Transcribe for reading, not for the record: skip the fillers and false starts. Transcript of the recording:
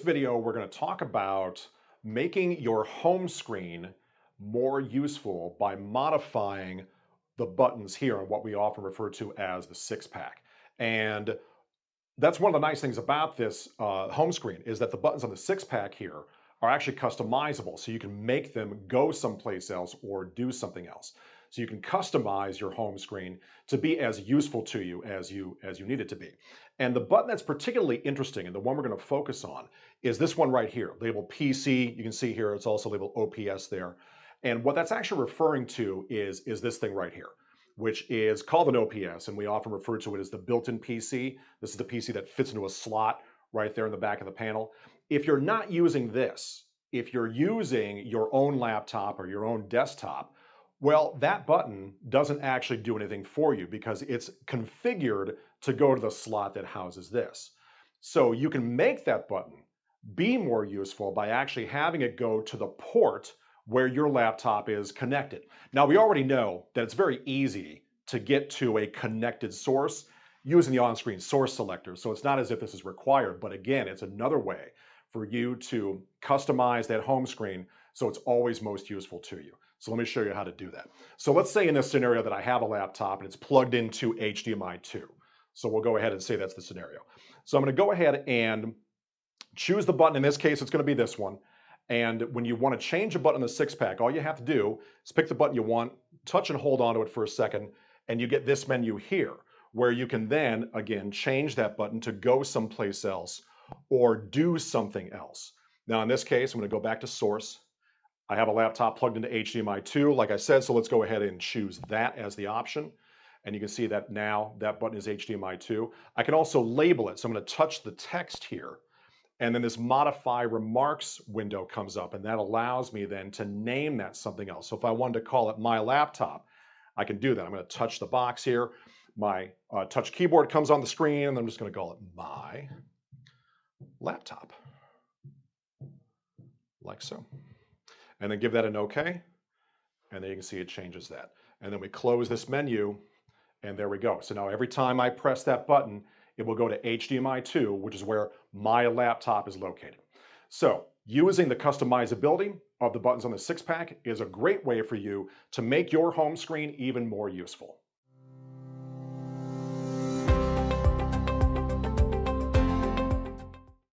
video, we're going to talk about making your home screen more useful by modifying the buttons here and what we often refer to as the six pack. And that's one of the nice things about this home screen is that the buttons on the six pack here are actually customizable. So you can make them go someplace else or do something else. So you can customize your home screen to be as useful to you as you need it to be. And the button that's particularly interesting and the one we're going to focus on is this one right here, labeled PC. You can see here it's also labeled OPS there. And what that's actually referring to is this thing right here, which is called an OPS, and we often refer to it as the built-in PC. This is the PC that fits into a slot right there in the back of the panel. If you're not using this, if you're using your own laptop or your own desktop, well, that button doesn't actually do anything for you because it's configured to go to the slot that houses this. So you can make that button be more useful by actually having it go to the port where your laptop is connected. Now, we already know that it's very easy to get to a connected source using the on-screen source selector. So it's not as if this is required, but again, it's another way for you to customize that home screen so it's always most useful to you. So let me show you how to do that. So let's say in this scenario that I have a laptop and it's plugged into HDMI 2. So we'll go ahead and say that's the scenario. So I'm going to go ahead and choose the button. In this case, it's going to be this one. And when you want to change a button in the six pack, all you have to do is pick the button you want, touch and hold onto it for a second, and you get this menu here, where you can then, again, change that button to go someplace else or do something else. Now, in this case, I'm going to go back to source. I have a laptop plugged into HDMI 2, like I said, so let's go ahead and choose that as the option. And you can see that now that button is HDMI 2. I can also label it, so I'm going to touch the text here. And then this modify remarks window comes up, and that allows me then to name that something else. So if I wanted to call it my laptop, I can do that. I'm going to touch the box here. My touch keyboard comes on the screen, and I'm just going to call it my laptop, like so. And then give that an OK. And then you can see it changes that. And then we close this menu, and there we go. So now every time I press that button, it will go to HDMI 2, which is where my laptop is located. So using the customizability of the buttons on the six pack is a great way for you to make your home screen even more useful.